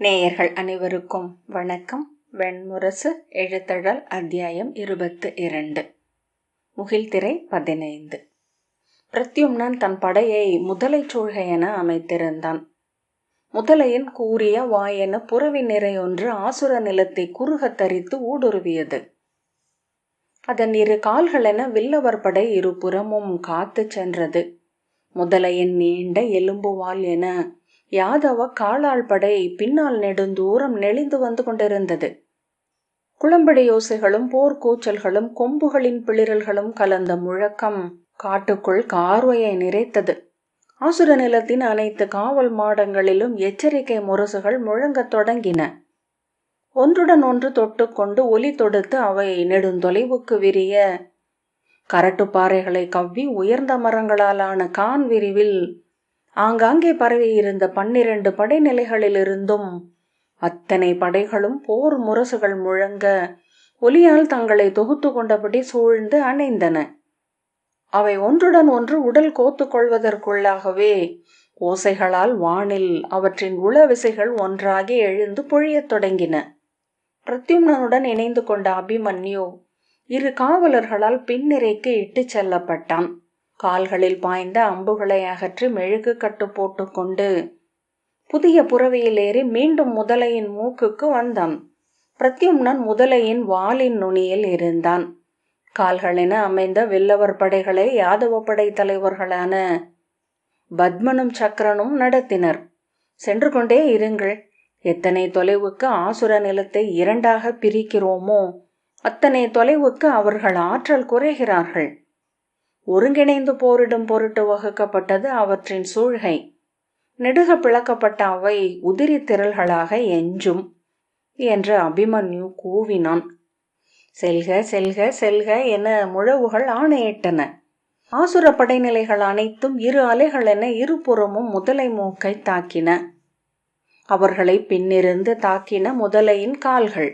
நேயர்கள் அனைவருக்கும் வணக்கம். வெண்முரசு எழுத்தழல் அத்தியாயம் 22. முகில்திரை 15. பிரத்யும்னன் தன் படையை முதலை சூழ்கை என அமைத்திருந்தான். முதலையின் கூரிய வாயென புறவி நிறை ஒன்று ஆசுர நிலத்தை குறுக தரித்து ஊடுருவியது. அதன் 2 கால்களென வில்லவர் படை இருபுறமும் காத்து சென்றது. முதலையின் நீண்ட எலும்பு வால் என யாதவ காலாள் படை பின்னால் நெடுந்தூரம் நெளிந்து வந்து கொண்டிருந்தது. குளம்படி யோசைகளும் போர்க்கூச்சல்களும் கொம்புகளின் பிளிரல்களும் கலந்த முழக்கம் காட்டுக்குள் கார்வையை நிறைத்தது. ஆசுர நிலத்தின் அனைத்து காவல் மாடங்களிலும் எச்சரிக்கை முரசுகள் முழங்கத் தொடங்கின. ஒன்றுடன் ஒன்று தொட்டுக்கொண்டு ஒலி தொடுத்து அவை நெடுந்தொலைவுக்கு விரிய கரட்டுப்பாறைகளை கவ்வி உயர்ந்த மரங்களாலான கான் விரிவில் ஆங்காங்கே பரவியிருந்த 12 படைநிலைகளிலிருந்தும் அத்தனை படைகளும் போர் முரசுகள் முழங்க ஒலியால் தங்களை தொகுத்து கொண்டபடி சூழ்ந்து அணைந்தன. அவை ஒன்றுடன் ஒன்று உடல் கோத்து கொள்வதற்குள்ளாகவே ஓசைகளால் வானில் அவற்றின் உளவிசைகள் ஒன்றாகி எழுந்து பொழியத் தொடங்கின. பிரத்யும்னனுடன் இணைந்து கொண்ட அபிமன்யு 2 காவலர்களால் பின்னிறைக்கு இட்டுச் செல்லப்பட்டான். கால்களில் பாய்ந்த அம்புகளை அகற்றி மெழுகு கட்டு போட்டு கொண்டு புதிய புறவியில் ஏறி மீண்டும் முதலையின் மூக்குக்கு வந்தான். பிரத்யும்னன் முதலையின் வாலின் நுனியில் இருந்தான். கால்களென அமைந்த வில்லவர் படைகளை யாதவ படை தலைவர்களான பத்மனும் சக்கரனும் நடத்தினர். சென்று கொண்டே இருங்கள். எத்தனை தொலைவுக்கு ஆசுர நிலத்தை 2ஆக பிரிக்கிறோமோ அத்தனை தொலைவுக்கு அவர்கள் ஆற்றல் குறைகிறார்கள். ஒருங்கிணைந்து போரிடும் பொருட்டு வகுக்கப்பட்டது அவற்றின் சூழ்கை. நெடுக பிளக்கப்பட்ட அவை உதிரி திரள்களாக எஞ்சும் என்று அபிமன்யு கூவினான். செல்க செல்க செல்க என முழவுகள் ஆணையிட்டன. ஆசுர படைநிலைகள் அனைத்தும் 2 அலைகள் என இருபுறமும் முதலை மூக்கை தாக்கின. அவர்களை பின்னிருந்து தாக்கின முதலையின் கால்கள்.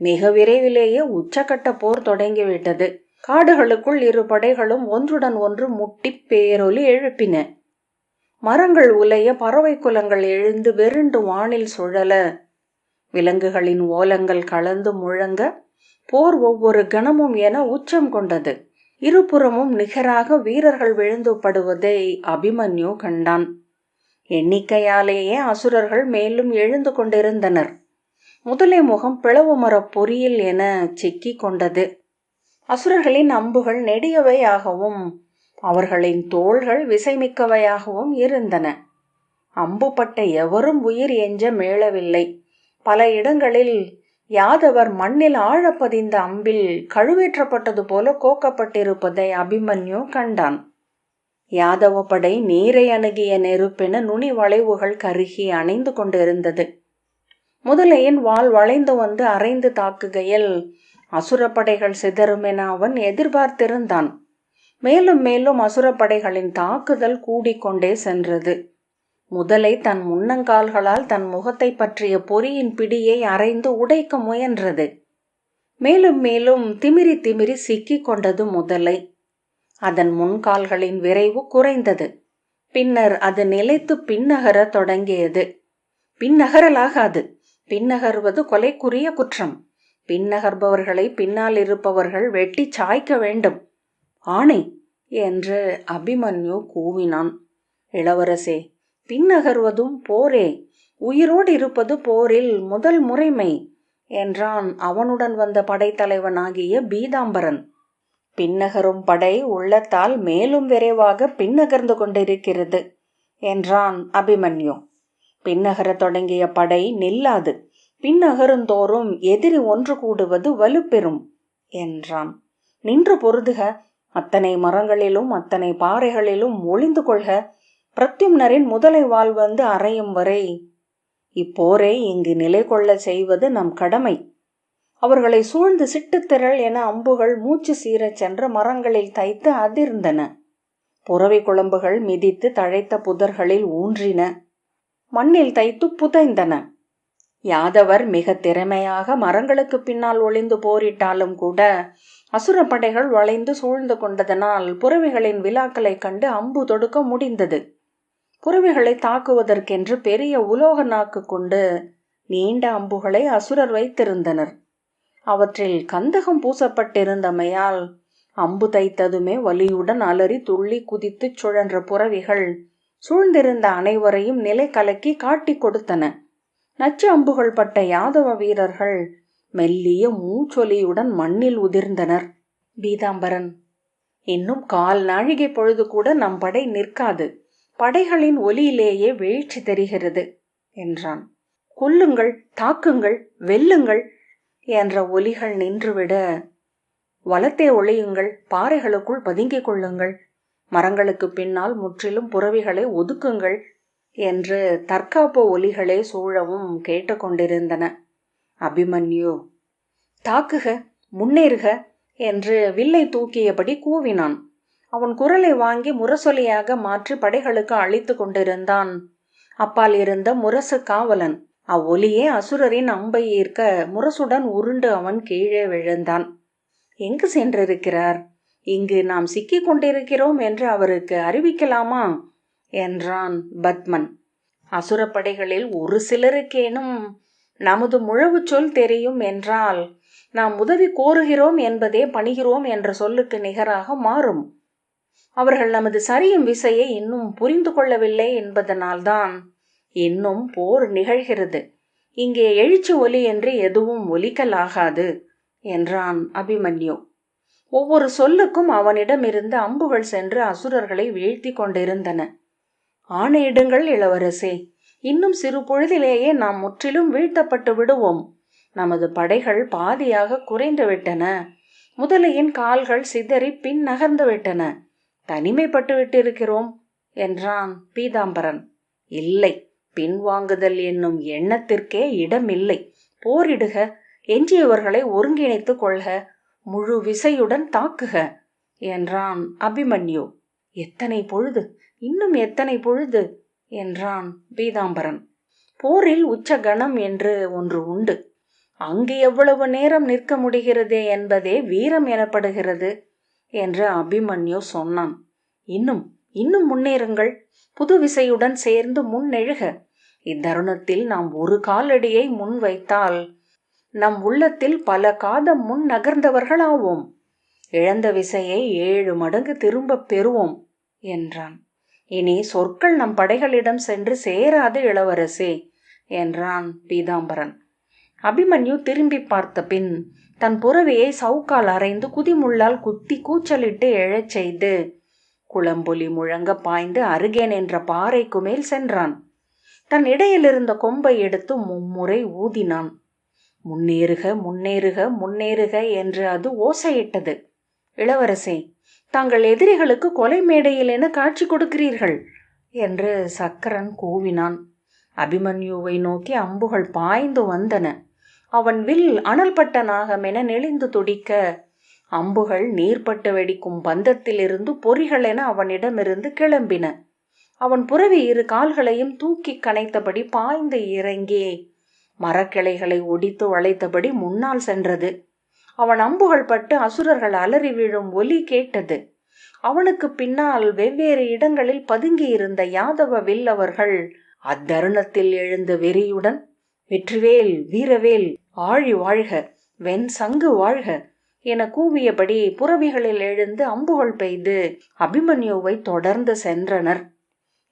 மிக விரைவிலேயே உச்சக்கட்ட போர் தொடங்கிவிட்டது. காடுகளுக்குள் 2 படைகளும் ஒன்றுடன் ஒன்று முட்டி பேரொலி எழுப்பின. மரங்கள் உலைய, பறவை குலங்கள் எழுந்து வெருண்டு வானில் சுழல, விலங்குகளின் ஓலங்கள் கலந்து முழங்க, போர் ஒவ்வொரு கணமும் என உச்சம் கொண்டது. இருபுறமும் நிகராக வீரர்கள் விழுந்து படுவதை அபிமன்யு கண்டான். எண்ணிக்கையாலேயே அசுரர்கள் மேலும் எழுந்து கொண்டிருந்தனர். முதலை முகம் பிளவு மரப் பொறியில் என சிக்கி கொண்டது. அசுரர்களின் அம்புகள் நெடியவையாகவும் அவர்களின் தோள்கள் விசைமிக்கவையாகவும் இருந்தன. அம்புப்பட்ட எவரும் உயிர் எஞ்ச மீளவில்லை. பல இடங்களில் யாதவர் மண்ணில் ஆழப்பதிந்த அம்பில் கழுவேற்றப்பட்டது போல கோக்கப்பட்டிருப்பதை அபிமன்யு கண்டான். யாதவ படை நீரை அணுகிய நெருப்பென நுனி வளைவுகள் கருகி அணைந்து கொண்டிருந்தது. முதலையின் வால் வளைந்து வந்து அரைந்து தாக்குகையில் அசுரப்படைகள் சிதறும் என அவன் எதிர்பார்த்திருந்தான். மேலும் மேலும் அசுரப்படைகளின் தாக்குதல் கூடிக்கொண்டே சென்றது. முதலை தன் முன்னங்கால்களால் தன் முகத்தை பற்றிய பொறியின் பிடியை அரைந்து உடைக்க முயன்றது. மேலும் மேலும் திமிரி திமிரி சிக்கி கொண்டது முதலை. அதன் முன்கால்களின் விரைவு குறைந்தது. பின்னர் அது நிலைத்து பின்னகர தொடங்கியது. பின்னகரலாகாது. பின்னகர்வது கொலைக்குரிய குற்றம். பின்னகர்பவர்களை பின்னால் இருப்பவர்கள் வெட்டி சாய்க்க வேண்டும். ஆணை என்று அபிமன்யு கூவினான். இளவரசே, பின்னகர்வதும் போரே. உயிரோடு இருப்பது போரில் முதல் முறைமை என்றான் அவனுடன் வந்த படைத்தலைவனாகிய பீதாம்பரன். பின்னகரும் படை உள்ளத்தால் மேலும் விரைவாக பின்னகர்ந்து கொண்டிருக்கிறது என்றான் அபிமன்யு. பின்னகர தொடங்கிய படை நில்லாது. பின்னகருந்தோறும் எதிரி ஒன்று கூடுவது வலுப்பெறும் என்றான். நின்று பொருதுக. அத்தனை மரங்களிலும் அத்தனை பாறைகளிலும் ஒளிந்து கொள்க. பிரத்யும்னரின் முதலை வால் வந்து அறையும் வரை இப்போரை இங்கு நிலை கொள்ள செய்வது நம் கடமை. அவர்களை சூழ்ந்து சிட்டுத்திரள் என அம்புகள் மூச்சு சீரச் சென்ற மரங்களில் தைத்து அதிர்ந்தன. புறவி குழம்புகள் மிதித்து தழைத்த புதர்களில் ஊன்றின. மண்ணில் தைத்து புதைந்தன. யாதவர் மிக திறமையாக மரங்களுக்கு பின்னால் ஒளிந்து போரிட்டாலும் கூட அசுரப்படைகள் வளைந்து சூழ்ந்து கொண்டதனால் புறவிகளின் விழாக்களை கண்டு அம்பு தொடுக்க முடிந்தது. புறவிகளை தாக்குவதற்கென்று பெரிய உலோக நாக்கு கொண்டு நீண்ட அம்புகளை அசுரர் வைத்திருந்தனர். அவற்றில் கந்தகம் பூசப்பட்டிருந்தமையால் அம்பு தைத்ததுமே வலியுடன் அலறி துள்ளி குதித்து சுழன்ற புறவிகள் சூழ்ந்திருந்த அனைவரையும் நிலை கலக்கி காட்டிக் கொடுத்தன. நச்சு அம்புகள் பட்ட யாதவ வீரர்கள் மெல்லிய மூச்சொலியுடன் மண்ணில் உதிர்ந்தனர். பீதாம்பரன், இன்னும் 1/4 நாழிகை பொழுது கூட நம் படை நிற்காது. படைகளின் ஒலியிலேயே வீழ்ச்சி தெரிகிறது என்றான். கொல்லுங்கள், தாக்குங்கள், வெல்லுங்கள் என்ற ஒலிகள் நின்றுவிட, வலத்தே ஒளியுங்கள், பாறைகளுக்குள் பதுங்கிக் கொள்ளுங்கள், மரங்களுக்கு பின்னால் முற்றிலும் புறவிகளை ஒதுக்குங்கள் என்று தற்காப்பு ஒலிகளே சூழவும் கேட்டுக்கொண்டிருந்தன. அபிமன்யு, தாக்குக, முன்னேறுக என்று வில்லை தூக்கியபடி கூவினான். அவன் குரலை வாங்கி முரசொலியாக மாற்றி படைகளுக்கு அளித்து கொண்டிருந்தான். அப்பால் இருந்த முரசு காவலன் அவ்வொலியே அசுரரின் அம்பை ஈர்க்க முரசுடன் உருண்டு அவன் கீழே விழுந்தான். எங்கு சென்றிருக்கிறார்? இங்கு நாம் சிக்கிக் கொண்டிருக்கிறோம் என்று அவருக்கு அறிவிக்கலாமா என்றான் பத்மன். அசுரப்படைகளில் ஒரு சிலருக்கேனும் நமது முழவு சொல் தெரியும் என்றால் நாம் உதவி கோருகிறோம் என்பதே பணிகிறோம் என்ற சொல்லுக்கு நிகராக மாறும். அவர்கள் நமது சரியும் விசையை இன்னும் புரிந்து கொள்ளவில்லை என்பதனால்தான் இன்னும் போர் நிகழ்கிறது. இங்கே எழுச்சி ஒலி என்று எதுவும் ஒலிக்கலாகாது என்றான் அபிமன்யு. ஒவ்வொரு சொல்லுக்கும் அவனிடமிருந்து அம்புகள் சென்று அசுரர்களை வீழ்த்தி கொண்டிருந்தன. ஆணையிடுங்கள் இளவரசே, இன்னும் சிறு பொழுதிலேயே நாம் முற்றிலும் வீழ்த்தப்பட்டு விடுவோம். நமது படைகள் பாதியாக குறைந்து விட்டன. முதலையின் கால்கள் சிதறி பின் நகர்ந்து விட்டன. தனிமைப்பட்டு விட்டிருக்கிறோம் என்றான் பீதாம்பரன். இல்லை, பின்வாங்குதல் என்னும் எண்ணத்திற்கே இடமில்லை. போரிடுக, எஞ்சியவர்களை ஒருங்கிணைத்து கொள்க, முழு விசையுடன் தாக்குக என்றான் அபிமன்யு. எத்தனை பொழுது, இன்னும் எத்தனை பொழுது என்றான் பீதாம்பரன். போரில் உச்ச கணம் என்று ஒன்று உண்டு. அங்கு எவ்வளவு நேரம் நிற்க முடிகிறதே என்பதே வீரம் எனப்படுகிறது என்று அபிமன்யு சொன்னான். இன்னும் இன்னும் முன்னேறுங்கள், புது விசையுடன் சேர்ந்து முன்னெழுக. இத்தருணத்தில் நாம் ஒரு காலடியை முன் வைத்தால் நம் உள்ளத்தில் பல காதம் முன் நகர்ந்தவர்களாவோம். இழந்த விசையை 7 மடங்கு திரும்ப பெறுவோம் என்றான். இனி சொற்கள் நம் படைகளிடம் சென்று சேராது இளவரசே என்றான் பீதாம்பரன். அபிமன்யு திரும்பி பார்த்த பின் தன் புறவியை சவுக்கால் அரைந்து குதிமுள்ளால் குத்தி கூச்சலிட்டு எழச் செய்து குளம்பொலி முழங்க பாய்ந்து அருகே நின்ற பாறைக்கு மேல் சென்றான். தன் இடையிலிருந்த கொம்பை எடுத்து 3 முறை ஊதினான். முன்னேறுக, முன்னேறுக, முன்னேறுக என்று அது ஓசையிட்டது. இளவரசே, தாங்கள் எதிரிகளுக்கு கொலை மேடையில் என காட்சி கொடுக்கிறீர்கள் என்று சக்கரன் கூவினான். அபிமன்யுவை நோக்கி அம்புகள் பாய்ந்து வந்தன. அவன் வில் அனல்பட்ட நாகமென நெளிந்து துடிக்க, அம்புகள் நீர்பட்டு வெடிக்கும் பந்தத்திலிருந்து பொறிகள் என அவனிடமிருந்து கிளம்பின. அவன் புறவி 2 கால்களையும் தூக்கி கனைத்தபடி பாய்ந்து இறங்கி மரக்கிளைகளை ஒடித்து வளைத்தபடி முன்னால் சென்றது. அவன் அம்புகள் பட்டு அசுரர்கள் அலறி விழும் ஒலி கேட்டது. அவனுக்கு பின்னால் வெவ்வேறு இடங்களில் பதுங்கியிருந்த யாதவ வில்லவர்கள் அத்தருணத்தில் எழுந்த வெறியுடன் வெற்றிவேல், வீரவேல், ஆழி வாழ்க, வெண் சங்கு வாழ்க என கூவியபடி புறவிகளில் எழுந்து அம்புகள் பெய்து அபிமன்யுவை தொடர்ந்து சென்றனர்.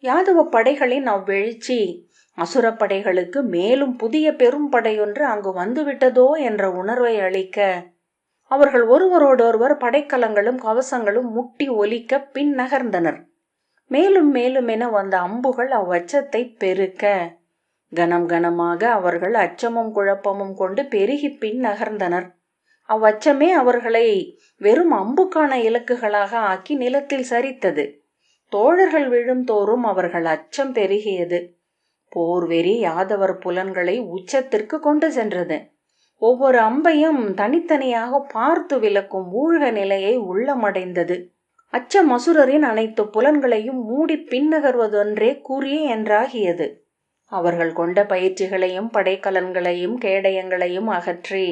யாதவ படைகளின் அவ்வெழுச்சி அசுரப்படைகளுக்கு மேலும் புதிய பெரும் படையொன்று அங்கு வந்துவிட்டதோ என்ற உணர்வை அளிக்க, அவர்கள் ஒருவரோடொருவர் படைக்கலங்களும் கவசங்களும் முட்டி ஒலிக்க பின் நகர்ந்தனர். மேலும் மேலும் என வந்த அம்புகள் அவ்வச்சத்தை பெருக்க, கனம் கனமாக அவர்கள் அச்சமும் குழப்பமும் கொண்டு பெருகி பின் நகர்ந்தனர். அவ்வச்சமே அவர்களை வெறும் அம்புக்கான இலக்குகளாக ஆக்கி நிலத்தில் சரித்தது. தோழர்கள் விழும் தோறும் அவர்கள் அச்சம் பெருகியது. போர்வெறி யாதவர் புலன்களை உச்சத்திற்கு கொண்டு சென்றது. ஒவ்வொரு அம்பையும் தனித்தனியாக பார்த்து விலக்கும் ஊழ்க நிலையை உள்ளமடைந்தது. அச்சம் அசுரரின் அனைத்து புலன்களையும் மூடி பின்னகர்வதொன்றே குறி என்றாகியது. அவர்கள் கொண்ட பயிற்சிகளையும் படைக்கலன்களையும் கேடயங்களையும் அகற்றி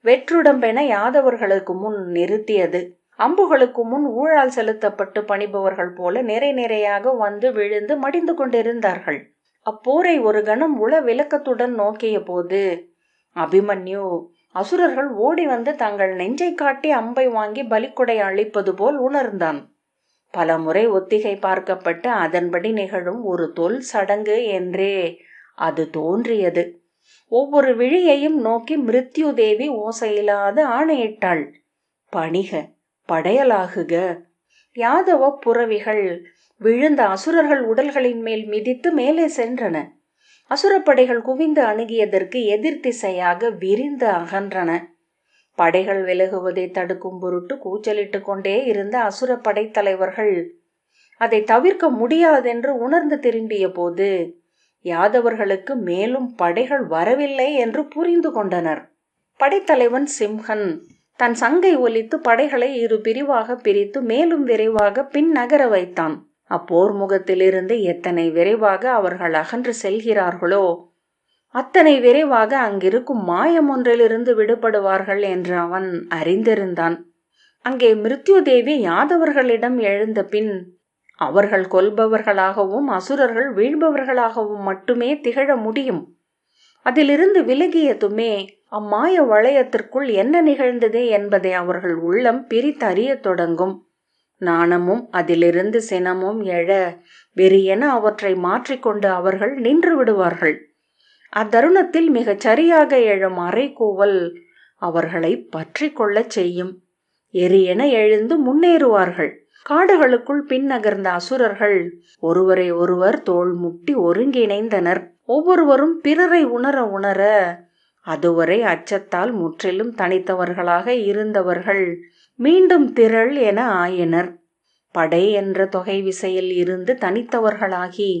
வெற்றுடம்பென யாதவர்களுக்கு முன் நிறுத்தியது. அம்புகளுக்கு முன் ஊழால் செலுத்தப்பட்டு பணிபவர்கள் போல நிறை நிறையாக வந்து விழுந்து மடிந்து கொண்டிருந்தார்கள். அப்போரை ஒரு கணம் உள விளக்கத்துடன் நோக்கிய போது அபிமன்யு அசுரர்கள் ஓடி வந்து தங்கள் நெஞ்சை காட்டி அம்பை வாங்கி பலிக்குடை அளிப்பது போல் உணர்ந்தான். பல முறை ஒத்திகை பார்க்கப்பட்டு அதன்படி நிகழும் ஒரு தொல் சடங்கு என்றே அது தோன்றியது. ஒவ்வொரு விழியையும் நோக்கி மிருத்யு தேவி ஓசையில்லாத ஆணையிட்டாள். பணிக, படையலாகுக. யாதவ புறவிகள் விழுந்த அசுரர்கள் உடல்களின் மேல் மிதித்து மேலே சென்றன. அசுரப்படைகள் குவிந்து அணுகியதற்கு எதிர் திசையாக விரிந்து அகன்றன. படைகள் விலகுவதை தடுக்கும் பொருட்டு கூச்சலிட்டு கொண்டே இருந்த அசுர படைத்தலைவர்கள் அதை தவிர்க்க முடியாதென்று உணர்ந்து திரும்பிய போது யாதவர்களுக்கு மேலும் படைகள் வரவில்லை என்று புரிந்து கொண்டனர். படைத்தலைவன் சிம்ஹன் தன் சங்கை ஒலித்து படைகளை இரு பிரிவாக பிரித்து மேலும் விரைவாக பின் நகர வைத்தான். அப்போர் முகத்திலிருந்து எத்தனை விரைவாக அவர்கள் அகன்று செல்கிறார்களோ அத்தனை விரைவாக அங்கிருக்கும் மாயம் ஒன்றிலிருந்து விடுபடுவார்கள் என்று அவன் அறிந்திருந்தான். அங்கே மிருத்யு தேவி யாதவர்களிடம் எழுந்த பின் அவர்கள் கொல்பவர்களாகவும் அசுரர்கள் வீழ்பவர்களாகவும் மட்டுமே திகழ முடியும். அதிலிருந்து விலகியதுமே அம்மாய வளையத்திற்குள் என்ன நிகழ்ந்தது என்பதை அவர்கள் உள்ளம் பிரித்தறிய தொடங்கும். நாணமும் அதிலிருந்து சினமும் எழ வெறியென அவற்றை மாற்றிக்கொண்டு அவர்கள் நின்று விடுவார்கள். அத்தருணத்தில் மிகச் சரியாக எழும் அறைகூவல் அவர்களை பற்றி கொள்ளச் செய்யும். எரியென எழுந்து முன்னேறுவார்கள். காடுகளுக்குள் பின்னகர்ந்த அசுரர்கள் ஒருவரை ஒருவர் தோள் முட்டி ஒருங்கிணைந்தனர். ஒவ்வொருவரும் பிறரை உணர உணர அதுவரை அச்சத்தால் முற்றிலும் தனித்தவர்களாக இருந்தவர்கள் மீண்டும் திரள் என ஆயினர். படை என்ற தொகை விசையில் இருந்து தனித்தவர்களாகி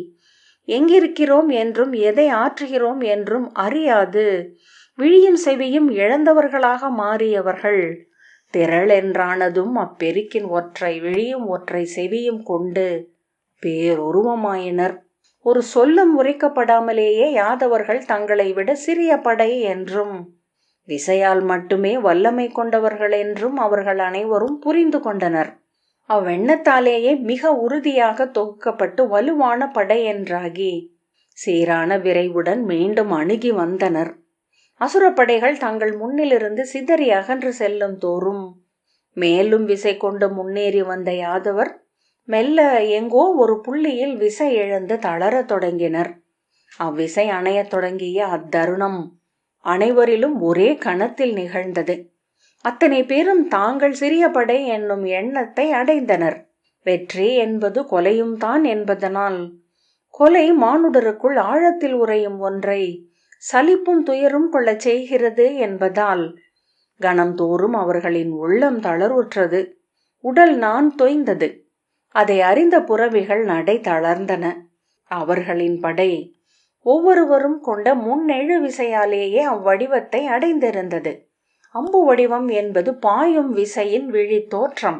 எங்கிருக்கிறோம் என்றும் எதை ஆற்றுகிறோம் என்றும் அறியாது விழியும் செவியும் இழந்தவர்களாக மாறியவர்கள் திரள் என்றானதும் அப்பெருக்கின் ஒற்றை விழியும் ஒற்றை செவியும் கொண்டு பேருருவமாயினர். ஒரு சொல்லும் உரைக்கப்படாமலேயே யாதவர்கள் தங்களை விட சிறிய படை என்றும் விசையால் மட்டுமே வல்லமை கொண்டவர்கள் என்றும் அவர்கள் அனைவரும் புரிந்து கொண்டனர். அவ்வெண்ணத்தாலேயே மிக உறுதியாக தொகுக்கப்பட்டு வலுவான படை என்றாகி சீரான விரைவுடன் மீண்டும் அணுகி வந்தனர். அசுரப்படைகள் தங்கள் முன்னிலிருந்து சிதறி அகன்று செல்லும் தோறும் மேலும் விசை கொண்டு முன்னேறி வந்த யாதவர் மெல்ல எங்கோ ஒரு புள்ளியில் விசை இழந்து தளரத் தொடங்கினர். அவ்விசை அணையத் தொடங்கிய அத்தருணம் அனைவரிலும் ஒரே கணத்தில் நிகழ்ந்தது. அத்தனை பேரும் தாங்கள் சிறிய படை என்னும் எண்ணத்தை அடைந்தனர். வெற்றி என்பது கொலையும் தான் என்பதனால் கொலை மானுடருக்குள் ஆழத்தில் உறையும் ஒன்றை சலிப்பும் துயரும் கொள்ளச் செய்கிறது என்பதால் கணம்தோறும் அவர்களின் உள்ளம் தளர்வுற்றது. உடல் நான் தொய்ந்தது. அதை அறிந்த புறவிகள் நடை தளர்ந்தன. அவர்களின் படை ஒவ்வொருவரும் கொண்ட முன்னெழு விசையாலேயே அவ்வடிவத்தை அடைந்திருந்தது. அம்பு வடிவம் என்பது பாயும் விசையின் விழி தோற்றம்.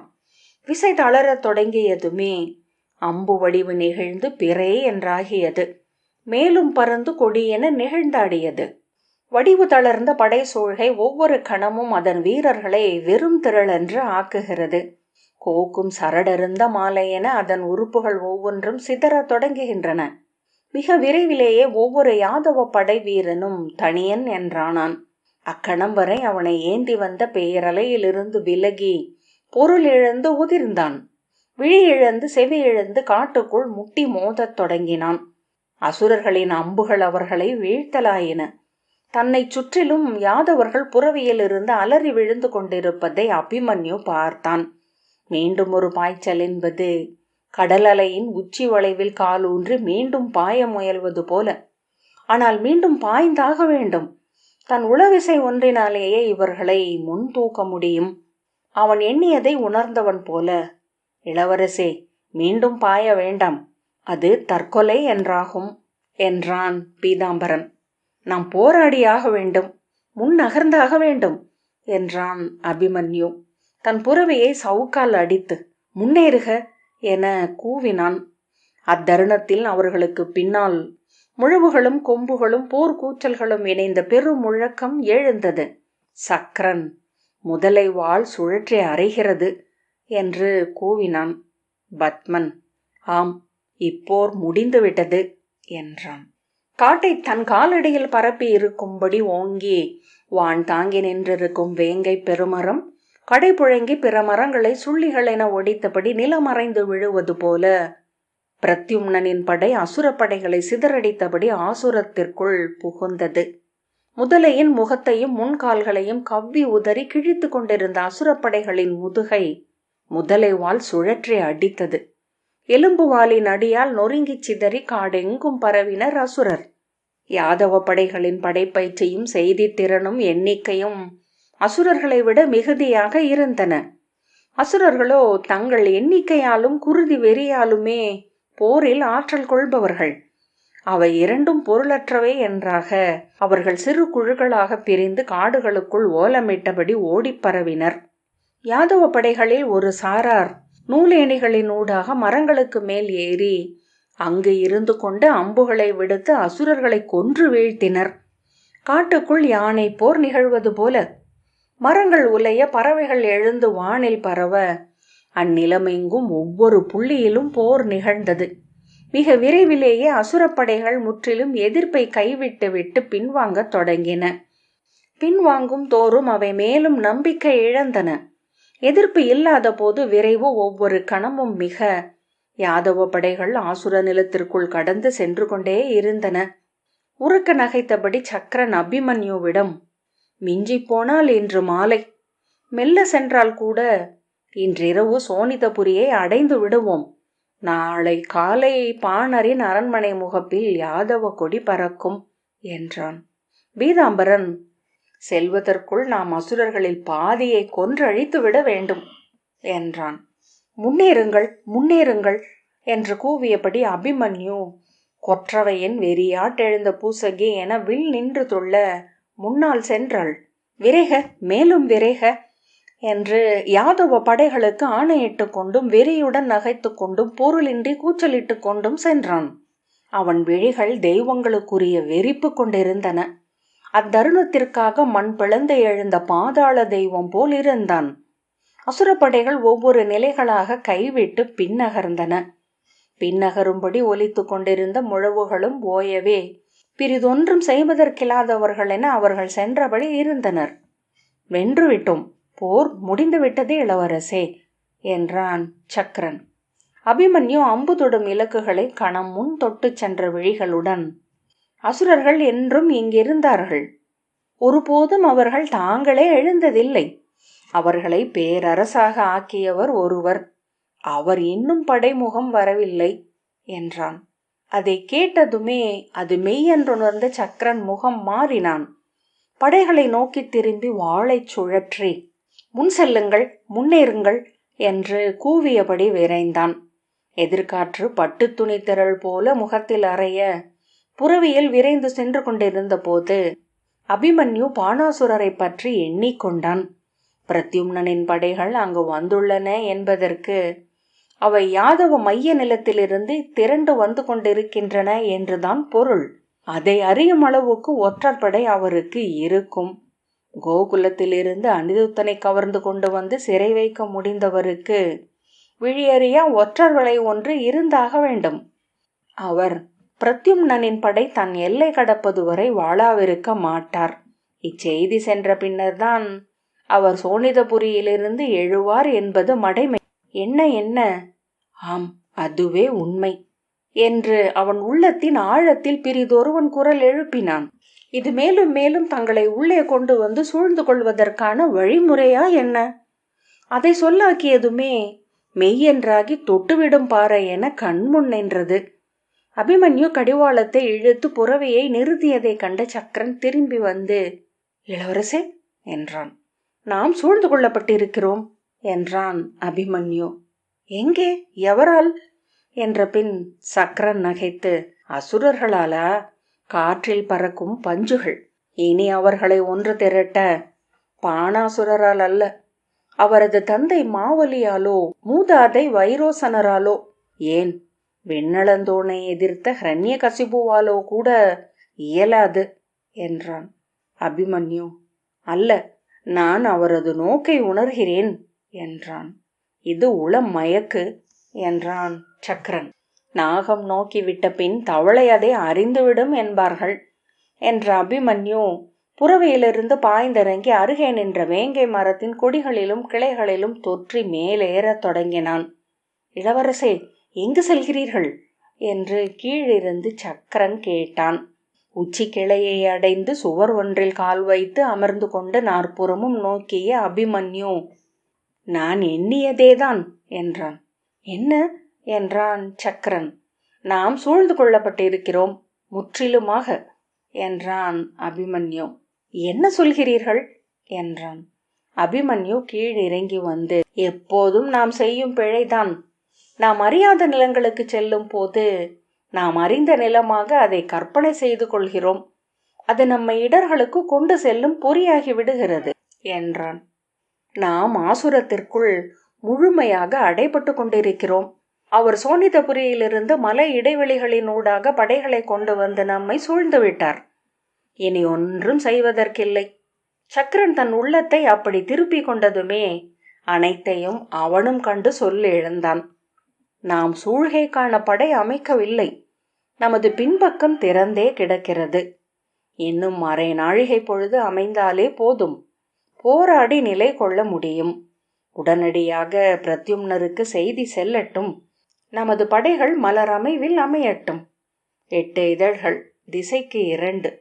விசை தளரத் தொடங்கியதுமே அம்பு வடிவு நிகழ்ந்து பிறை என்றாகியது. மேலும் பறந்து கொடியென நிகழ்ந்தாடியது. வடிவு தளர்ந்த படை சூழ்கை ஒவ்வொரு கணமும் அதன் வீரர்களை வெறும் திரளென்று ஆக்குகிறது. கோக்கும் சரடருந்த மாலை என அதன் உறுப்புகள் ஒவ்வொன்றும் சிதறத் தொடங்குகின்றன. மிக விரைவிலேயே ஒவ்வொரு யாதவ படை வீரனும் தனியன் என்றானான். அக்கணம் வரை அவனை ஏந்தி வந்த பேரலையிலிருந்து விலகி பொருள் இழந்து உதிர்ந்தான். விழி இழந்து செவி இழந்து காட்டுக்குள் முட்டி மோதத் தொடங்கினான். அசுரர்களின் அம்புகள் அவர்களை வீழ்த்தலாயின. தன்னை சுற்றிலும் யாதவர்கள் புறவியில் இருந்து அலறி விழுந்து கொண்டிருப்பதை அபிமன்யு பார்த்தான். மீண்டும் ஒரு பாய்ச்சல் என்பது கடல் அலையின் உச்சி வளைவில் காலூன்றி மீண்டும் பாய முயல்வது போல. ஆனால் மீண்டும் பாய்ந்தாக வேண்டும். தன் உளவிசை ஒன்றினாலேயே இவர்களை முன் தூக்க முடியும். அவன் எண்ணியதை உணர்ந்தவன் போல, இளவரசே, மீண்டும் பாய வேண்டாம், அது தற்கொலை என்றாகும் என்றான் பீதாம்பரன். நாம் போராடியாக வேண்டும், முன் நகர்ந்தாக வேண்டும் என்றான் அபிமன்யு. தன் புறவையை சவுக்கால் அடித்து முன்னேறுக என கூவினான். அத்தருணத்தில் அவர்களுக்கு பின்னால் முழவுகளும் கொம்புகளும் போர்க்கூச்சல்களும் இணைந்த பெரும் முழக்கம் எழுந்தது. சக்கரன் முதலை வாள் சுழற்றி அறைகிறது என்று கூவினான். பத்மன், ஆம், இப்போர் முடிந்துவிட்டது என்றான். காட்டை தன் காலடியில் பரப்பி இருக்கும்படி ஓங்கி வான் தாங்கி நின்றிருக்கும் வேங்கை பெருமரம் கடைபுழங்கி பிற மரங்களை சுள்ளிகள் என ஒடித்தபடி நிலமறைந்து விழுவது போல பிரத்யும்னனின் படை அசுரப்படைகளை சிதறடித்தபடி ஆசுரத்திற்குள் புகுந்தது. முதலையின் முகத்தையும் முன்கால்களையும் கவ்வி உதறி கிழித்து கொண்டிருந்த அசுரப்படைகளின் முதுகை முதலை வால் சுழற்றி அடித்தது. எலும்பு வாலின் அடியால் நொறுங்கி சிதறி காடெங்கும் பரவினர் அசுரர். யாதவ படைகளின் படைப்பயிற்சியும் செய்தி திறனும் எண்ணிக்கையும் அசுரர்களை விட மிகுதியாக இருந்தன. அசுரர்களோ தங்கள் எண்ணிக்கையாலும் குருதி வெறியாலுமே போரில் ஆற்றல் கொள்பவர்கள். அவை இரண்டும் பொருளற்றவை என்றாக அவர்கள் சிறு குழுக்களாக பிரிந்து காடுகளுக்குள் ஓலமிட்டபடி ஓடிப் பரவினர். யாதவ படைகளில் ஒரு சாரார் நூலேணிகளின் ஊடாக மரங்களுக்கு மேல் ஏறி அங்கு இருந்து கொண்டு அம்புகளை விடுத்து அசுரர்களை கொன்று வீழ்த்தினர். காட்டுக்குள் யானை போர் நிகழ்வது போல மரங்கள் உலைய, பறவைகள் எழுந்து வானில் பரவ, அந்நிலமெங்கும் ஒவ்வொரு புள்ளியிலும் போர் நிகழ்ந்தது. மிக விரைவிலேயே அசுரப்படைகள் முற்றிலும் எதிர்ப்பை கைவிட்டுவிட்டு பின்வாங்கத் தொடங்கின. பின்வாங்கும் தோறும் அவை மேலும் நம்பிக்கை இழந்தன. எதிர்ப்பு இல்லாத போது விரைவு ஒவ்வொரு கணமும் மிக யாதவ படைகள் ஆசுர நிலத்திற்குள் கடந்து சென்று கொண்டே இருந்தன. உருக்க நகைத்தபடி சக்கரன் அபிமன்யுவிடம், மிஞ்சி போனால் இன்று மாலை, மெல்ல சென்றால் கூட இன்றிரவு சோனிதபுரியை அடைந்து விடுவோம். நாளை காலை பாணரின் அரண்மனை முகப்பில் யாதவ கொடி பறக்கும் என்றான். பீதாம்பரன், செல்வதற்குள் நாம் அசுரர்களில் பாதியை கொன்றழித்து விட வேண்டும் என்றான். முன்னேறுங்கள், முன்னேறுங்கள் என்று கூவியபடி அபிமன்யு கொற்றவையின் வெறியாட்டெழுந்த பூசகி என வில் நின்று துள்ள முன்னால் சென்றாள். விரைக, மேலும் விரைக என்று யாதவ படைகளுக்கு ஆணையிட்டு கொண்டும் வெறியுடன் நகைத்து கொண்டும் பொருளின்றி கூச்சலிட்டு கொண்டும் சென்றான். அவன் விழிகள் தெய்வங்களுக்குரிய வெறிப்பு கொண்டிருந்தன. அத்தருணத்திற்காக மண் பிளந்து எழுந்த பாதாள தெய்வம் போல் இருந்தான். அசுரப்படைகள் ஒவ்வொரு நிலைகளாக கைவிட்டு பின்னகர்ந்தன. பின்னகரும்படி ஒலித்து கொண்டிருந்த முழவுகளும் ஓயவே பிரிதொன்றும் செய்வதற்கில்லாதவர்கள் என அவர்கள் சென்றபடி இருந்தனர். வென்றுவிட்டோம், போர் முடிந்துவிட்டது இளவரசே என்றான் சக்கரன். அபிமன்யு அம்பு தொடும் இலக்குகளை கணம் முன் தொட்டு சென்ற விழிகளுடன், அசுரர்கள் என்றும் இங்கிருந்தார்கள். ஒருபோதும் அவர்கள் தாங்களே எழுந்ததில்லை. அவர்களை பேரரசாக ஆக்கியவர் ஒருவர். அவர் இன்னும் படைமுகம் வரவில்லை என்றான். அதை கேட்டதுமே அது மெய்யென்றுணர்ந்த சக்கரன் முகம் மாறினான். படைகளை நோக்கி திரும்பி வாளை சுழற்றி, முன் செல்லுங்கள், முன்னேறுங்கள் என்று கூவியபடி விரைந்தான். எதிர்காற்று பட்டு துணி திரள் போல முகத்தில் அறைய புறவியில் விரைந்து சென்று கொண்டிருந்த போது அபிமன்யு பாணாசுரரை பற்றி எண்ணிக்கொண்டான். பிரத்யும்னனின் படைகள் அங்கு வந்துள்ளன என்பதற்கு அவை யாதவ மைய நிலத்திலிருந்து திரண்டு வந்து கொண்டிருக்கின்றன என்றுதான் பொருள். அதை அறியும் அளவுக்கு ஒற்றற்படை அவருக்கு இருக்கும். கோகுலத்திலிருந்து அனிருத்தனை கவர்ந்து கொண்டு வந்து சிறை வைக்க முடிந்தவருக்கு விழியறியா ஒற்றர்களை ஒன்று இருந்தாக வேண்டும். அவர் பிரத்யும்னனின் படை தன் எல்லை கடப்பது வரை வாழாவிருக்க மாட்டார். இச்செய்தி சென்ற பின்னர்தான் அவர் சோனிதபுரியிலிருந்து எழுவார் என்பது மடைமை. என்ன என்ன, ஆம், அதுவே உண்மை என்று அவன் உள்ளத்தின் ஆழத்தில் பிரிதொருவன் குரல் எழுப்பினான். இது மேலும் மேலும் தங்களை உள்ளே கொண்டு வந்து சூழ்ந்து கொள்வதற்கான வழிமுறையா என்ன? அதை சொல்லாக்கியதுமே மெய்யென்றாகி தொட்டுவிடும் பாறை என கண்முன் நின்றது. அபிமன்யு கடிவாளத்தை இழுத்து புறவையை நிறுத்தியதை கண்ட சக்கரன் திரும்பி வந்து, இளவரசே என்றான். நாம் சூழ்ந்து கொள்ளப்பட்டிருக்கிறோம் என்றான் அபிமன்யு. எங்கே, எவரால் என்ற பின் சக்கரன் நகைத்து, அசுரர்களாலா? காற்றில் பறக்கும் பஞ்சுகள். இனி அவர்களை ஒன்று திரட்ட பாணாசுரரால் அல்ல, அவரது தந்தை மாவலியாலோ மூதாதை வைரோசனராலோ, ஏன் வெண்ணளந்தோனை எதிர்த்த ஹரண்ய கசிபுவாலோ கூட இயலாது என்றான். அபிமன்யு, அல்ல, நான் அவரது நோக்கை உணர்கிறேன் என்றான். இது உளம் மயக்கு என்றான் சக்கரன். நாகம் நோக்கிவிட்ட பின் தவளை அதை அறிந்துவிடும் என்பார்கள் என்ற அபிமன்யு புறவையிலிருந்து பாய்ந்திறங்கி அருகே நின்ற வேங்கை மரத்தின் கொடிகளிலும் கிளைகளிலும் தொற்றி மேலேறத் தொடங்கினான். இளவரசே, எங்கு செல்கிறீர்கள் என்று கீழிருந்து சக்கரன் கேட்டான். உச்சி கிளையை அடைந்து சுவர் ஒன்றில் கால் வைத்து அமர்ந்து கொண்டு நாற்புறமும் நோக்கிய அபிமன்யு, நான் எண்ணியதேதான் என்றான். என்ன என்றான் சக்கரன். நாம் சூழ்ந்து கொள்ளப்பட்டிருக்கிறோம், முற்றிலுமாக என்றான் அபிமன்யு. என்ன சொல்கிறீர்கள் என்றான். அபிமன்யு கீழிறங்கி வந்து, எப்போதும் நாம் செய்யும் பிழைதான். நாம் அறியாத நிலங்களுக்கு செல்லும் போது நாம் அறிந்த நிலமாக அதை கற்பனை செய்து கொள்கிறோம். அது நம்மை இடர்களுக்கு கொண்டு செல்லும் பொறியாகி விடுகிறது என்றான். நாம் ஆசுரத்திற்குள் முழுமையாக அடைபட்டு கொண்டிருக்கிறோம். அவர் சோனிதபுரியிலிருந்து மலை இடைவெளிகளினூடாக படைகளை கொண்டு வந்து நம்மை சூழ்ந்து விட்டார். இனி ஒன்றும் செய்வதற்கில்லை. சக்கரன் தன் உள்ளத்தை அப்படி திருப்பி கொண்டதுமே அனைத்தையும் அவனும் கண்டு சொல்ல எழுந்தான். நாம் சூழ்கைக்கான படை அமைக்கவில்லை. நமது பின்பக்கம் திறந்தே கிடக்கிறது. இன்னும் அரை நாழிகை பொழுது அமைந்தாலே போதும். போராடி நிலை கொள்ள முடியும். உடனடியாக பிரத்யும்னருக்கு செய்தி செல்லட்டும். நமது படைகள் மலர் அமைவில் அமையட்டும். 8 இதழ்கள், திசைக்கு 2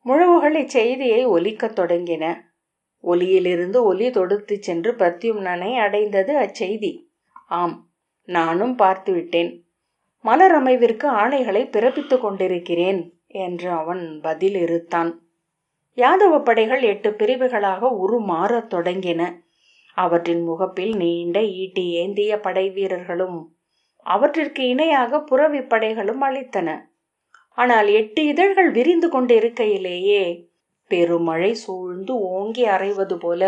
முழவுகள் இச்செய்தியை ஒலிக்கத் தொடங்கின. ஒலியிலிருந்து ஒலி தொடுத்து சென்று பிரத்யும்னனை அடைந்தது அச்செய்தி. ஆம், நானும் பார்த்துவிட்டேன். மலர் அமைவிற்கு ஆணைகளை பிறப்பித்து கொண்டிருக்கிறேன் என்று அவன் பதில் இருத்தான். யாதவ படைகள் 8 பிரிவுகளாக உருமாறத் தொடங்கின. அவற்றின் முகப்பில் நீண்ட ஈட்டி ஏந்திய படை வீரர்களும் அவற்றிற்கு இணையாக புறவி படைகளும் அளித்தன. ஆனால் 8 இதழ்கள் விரிந்து கொண்டிருக்கையிலேயே பெருமழை சூழ்ந்து ஓங்கி அறைவது போல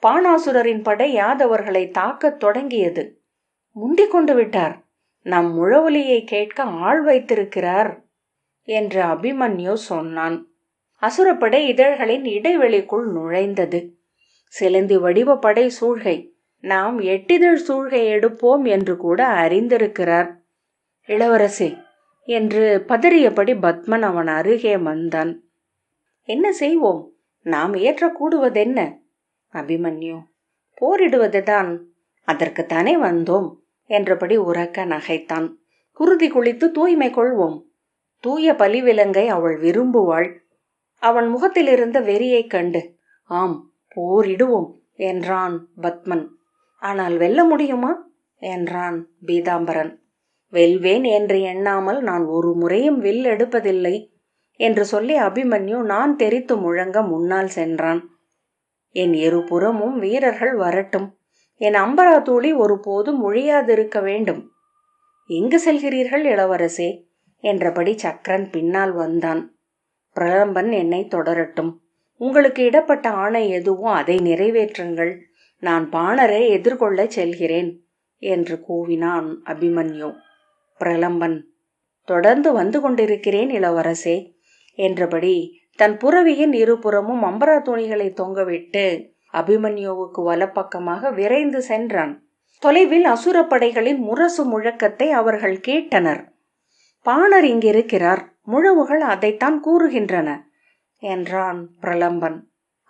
பாணாசுரரின் படை யாதவர்களை தாக்கத் தொடங்கியது. முந்திக் கொண்டு விட்டார். நம் முழவொலியை கேட்க ஆள் வைத்திருக்கிறார் என்று அபிமன்யு சொன்னான். அசுரப்படை இதழ்களின் இடைவெளிக்குள் நுழைந்தது. சிலந்தி வடிவ படை சூழ்கை. நாம் 8 இதழ் சூழ்கை எடுப்போம் என்று கூட அறிந்திருக்கிறார். இளவரசே என்று பதறியபடி பத்மன் அவன் அருகே வந்தான். என்ன செய்வோம்? நாம் ஏற்றக்கூடுவதென்ன? அபிமன்யு, போரிடுவதுதான். அதற்குத்தானே வந்தோம் என்றபடி உரக்க நகைத்தான். குருதி குளித்து தூய்மை கொள்வோம். தூய பலிவிலங்கை அவள் விரும்புவாள். அவன் முகத்தில் இருந்த வெறியைக் கண்டு, ஆம், போரிடுவோம் என்றான் பத்மன். ஆனால் வெல்ல முடியுமா என்றான் பீதாம்பரன். வெல்வேன் என்று எண்ணாமல் நான் ஒரு முறையும் வில் எடுப்பதில்லை என்று சொல்லி அபிமன்யு நான் தெரித்து முழங்க முன்னால் சென்றான். என் இருபுறமும் வீரர்கள் வரட்டும். என் அம்பரா தூளி ஒருபோதும் ஒழியாதிருக்க வேண்டும். எங்கு செல்கிறீர்கள் இளவரசே என்றபடி சக்கரன் பின்னால் வந்தான். பிரலம்பன் என்னை தொடரட்டும். உங்களுக்கு இடப்பட்ட ஆணை எதுவோ அதை நிறைவேற்றுங்கள். நான் பாணரை எதிர்கொள்ள செல்கிறேன் என்று கூவினான் அபிமன்யு. பிரலம்பன், தொடர்ந்து வந்து கொண்டிருக்கிறேன் இளவரசே என்றபடி தன் புறவியின் இருபுறமும் அம்பரா துணிகளை தொங்கவிட்டு அபிமன்யுவுக்கு வலப்பக்கமாக விரைந்து சென்றான். தொலைவில் அசுரப்படைகளின் முரசு முழக்கத்தை அவர்கள் கேட்டனர். பாணர் இங்கிருக்கிறார், முழவுகள் அதைத்தான் கூறுகின்றன என்றான் பிரலம்பன்.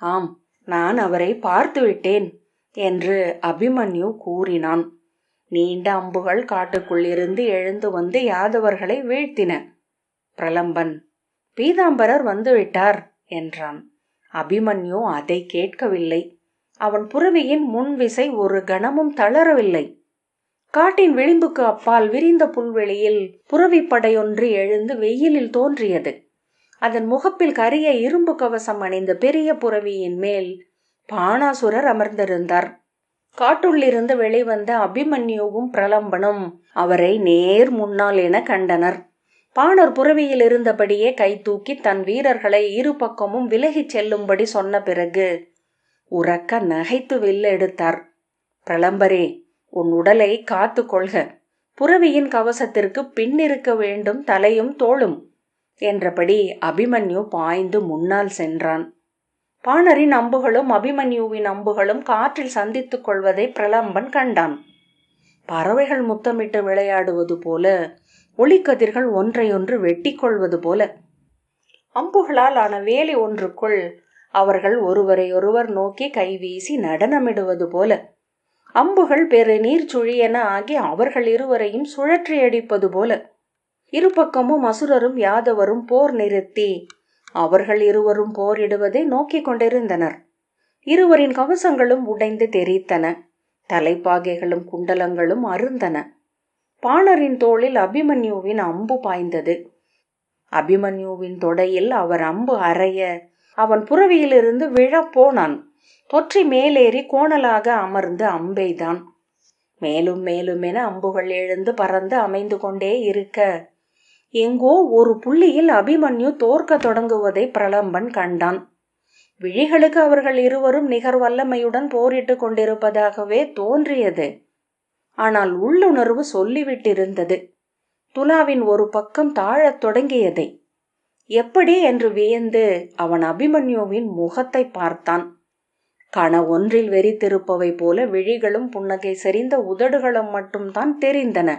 ஆம், நான் அவரை பார்த்துவிட்டேன் என்று அபிமன்யு கூறினான். நீண்ட அம்புகள் காட்டுக்குள் இருந்து எழுந்து வந்து யாதவர்களை வீழ்த்தின. பிரலம்பன், பீதாம்பரர் வந்துவிட்டார் என்றான். அபிமன்யு அதை கேட்கவில்லை. அவன் புறவியின் முன்விசை ஒரு கணமும் தளரவில்லை. காட்டின் விளிம்புக்கு அப்பால் விரிந்த புல்வெளியில் புறவி படையொன்று எழுந்து வெயிலில் தோன்றியது. அதன் முகப்பில் கரிய இரும்பு கவசம் அணிந்த பெரிய புறவியின் மேல் பாணாசுரர் அமர்ந்திருந்தார். காட்டுள்ளிருந்து வெளிவந்த அபிமன்யுவும் பிரலம்பனும் அவரை நேர் முன்னால் என கண்டனர். பாணர் புறவியில் இருந்தபடியே கை தூக்கி தன் வீரர்களை இரு பக்கமும் விலகிச் செல்லும்படி சொன்ன பிறகு உரக்க நகைத்து வில்ல எடுத்தார். பிரலம்பரே, உன் உடலை காத்து கொள்க. புறவியின் கவசத்திற்கு பின்னிருக்க வேண்டும் தலையும் தோளும் என்றபடி அபிமன்யு பாய்ந்து முன்னால் சென்றான். பாணரின் அம்புகளும் அபிமன்யுவின் அம்புகளும் காற்றில் சந்தித்துக் கொள்வதை பிரலம்பன் கண்டான். பறவைகள் முத்தமிட்டு விளையாடுவது போல, ஒளிக்கதிர்கள் ஒன்றையொன்று வெட்டி கொள்வது போல. அம்புகளால் ஆன வேலி ஒன்றுக்குள் அவர்கள் ஒருவரையொருவர் நோக்கி கைவீசி நடனமிடுவது போல. அம்புகள் பெரு நீர் சுழியென ஆகி அவர்கள் இருவரையும் சுழற்றி அடிப்பது போல. இருபக்கமும் அசுரரும் யாதவரும் போர் நிறுத்தி அவர்கள் இருவரும் போரிடுவதை நோக்கிக் கொண்டிருந்தனர். இருவரின் கவசங்களும் உடைந்து தெரித்தன. தலைப்பாகைகளும் குண்டலங்களும் அருந்தன. பாணரின் தோளில் அபிமன்யுவின் அம்பு பாய்ந்தது. அபிமன்யுவின் தொடையில் அவர் அம்பு அறைய அவன் புறவியிலிருந்து விழப்போனான். தொற்றி மேலேறி கோணலாக அமர்ந்து அம்பெய்தான். மேலும் மேலும் என அம்புகள் எழுந்து பறந்து அமைந்து கொண்டே இருக்க, எங்கோ ஒரு புள்ளியில் அபிமன்யு தோற்க தொடங்குவதை பிரலம்பன் கண்டான். விழிகளுக்கு அவர்கள் இருவரும் நிகர் வல்லமையுடன் போரிட்டு கொண்டிருப்பதாகவே தோன்றியது. ஆனால் உள்ளுணர்வு சொல்லிவிட்டிருந்தது. துலாவின் ஒரு பக்கம் தாழத் தொடங்கியதை. எப்படி என்று வியந்து அவன் அபிமன்யுவின் முகத்தை பார்த்தான். கண ஒன்றில் வெறித்திருப்பவை போல விழிகளும் புன்னகை செறிந்த உதடுகளும் மட்டும்தான் தெரிந்தன.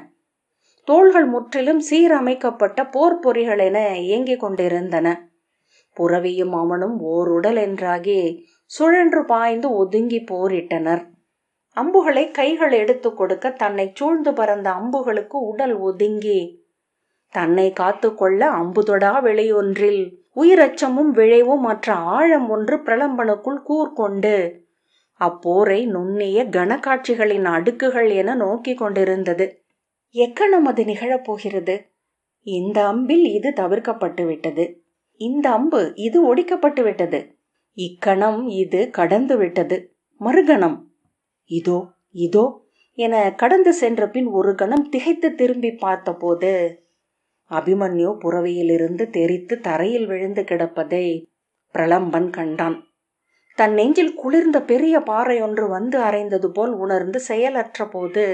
தோள்கள் முற்றிலும் சீரமைக்கப்பட்ட போர் பொறிகள் என இயங்கிக் கொண்டிருந்தன. புறவியும் அவனும் ஓர் உடல் என்றாகி சுழன்று பாய்ந்து ஒதுங்கி போரிட்டனர். அம்புகளை கைகள் எடுத்து கொடுக்க தன்னை சூழ்ந்து பறந்த அம்புகளுக்கு உடல் ஒதுங்கி தன்னை காத்து கொள்ள அம்புதொடா வெளியொன்றில் உயிரச்சமும் விழைவும் மற்ற ஆழம் ஒன்று பிரலம்பனுக்குள் கூர்கொண்டு அப்போரை நுண்ணிய கனக்காட்சிகளின் அடுக்குகள் என நோக்கி கொண்டிருந்தது. எக்கணம் அது நிகழப்போகிறது? இந்த அம்பில் இது தவிர்க்கப்பட்டு விட்டது. இந்த அம்பு இது ஒடிக்கப்பட்டு விட்டது. இக்கணம் இது கடந்து விட்டது. மறுகணம் இதோ இதோ என கடந்து சென்ற பின் ஒரு கணம் திகைத்து திரும்பி பார்த்தபோது அபிமன்யு புறவியிலிருந்து தெரித்து தரையில் விழுந்து கிடப்பதை பிரலம்பன் கண்டான். தன் நெஞ்சில் குளிர்ந்த பெரிய பாறை ஒன்று வந்து அரைந்தது போல் உணர்ந்து செயலற்ற போது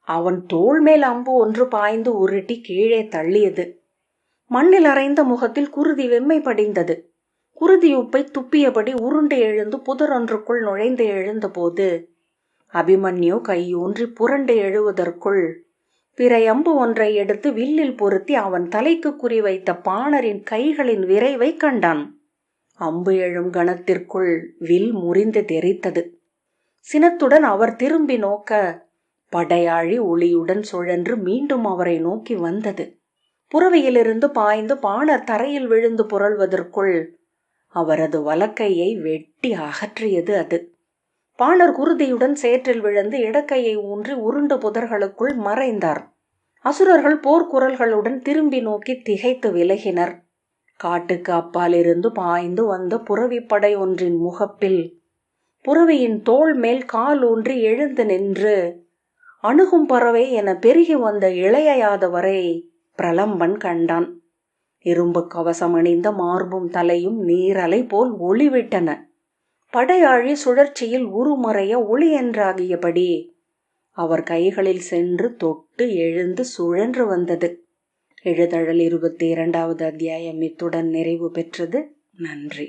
அவன் தோள் மேல் அம்பு ஒன்று பாய்ந்து உருட்டி கீழே தள்ளியது. மண்ணில் அரைந்த முகத்தில் குருதி வெம்மை படிந்தது. குருதியுப்பை துப்பியபடி உருண்டு எழுந்து புதரொன்றுக்குள் நுழைந்து எழுந்த போது அபிமன்யு கையூன்றி புரண்டு எழுவதற்குள் பிறை அம்பு ஒன்றை எடுத்து வில்லில் பொருத்தி அவன் தலைக்கு குறிவைத்த பாணரின் கைகளின் விரைவை கண்டான். அம்பு எழும் கணத்திற்குள் வில் முறிந்து தெரித்தது. சினத்துடன் அவர் திரும்பி நோக்க படையாழி ஒளியுடன் சுழன்று மீண்டும் அவரை நோக்கி வந்தது. புறவையிலிருந்து பாய்ந்து பாணர் தரையில் விழுந்து புரள்வதற்குள் அவரது வலக்கையை வெட்டி அகற்றியது அது. பாணர் குருதியுடன் சேற்றில் விழுந்து இடக்கையை ஊன்றி உருண்டு புதர்களுக்குள் மறைந்தார். அசுரர்கள் போர்க்குரல்களுடன் திரும்பி நோக்கி திகைத்து விலகினர். காட்டுக்கு அப்பாலிருந்து பாய்ந்து வந்த புறவிப்படை ஒன்றின் முகப்பில் புறவியின் தோள் மேல் கால் ஊன்றி எழுந்து நின்று அணுகும் பறவை என பெருகி வந்த இளைய யாதவரை பிரலம்பன் கண்டான். இரும்பு கவசம் அணிந்த மார்பும் தலையும் நீரலை போல் ஒளிவிட்டன. படையாழி சுழற்சியில் உருமறைய ஒளி என்றாகியபடி அவர் கைகளில் சென்று தொட்டு எழுந்து சுழன்று வந்தது. எழுதழல் 22வது அத்தியாயம் இத்துடன் நிறைவு பெற்றது. நன்றி.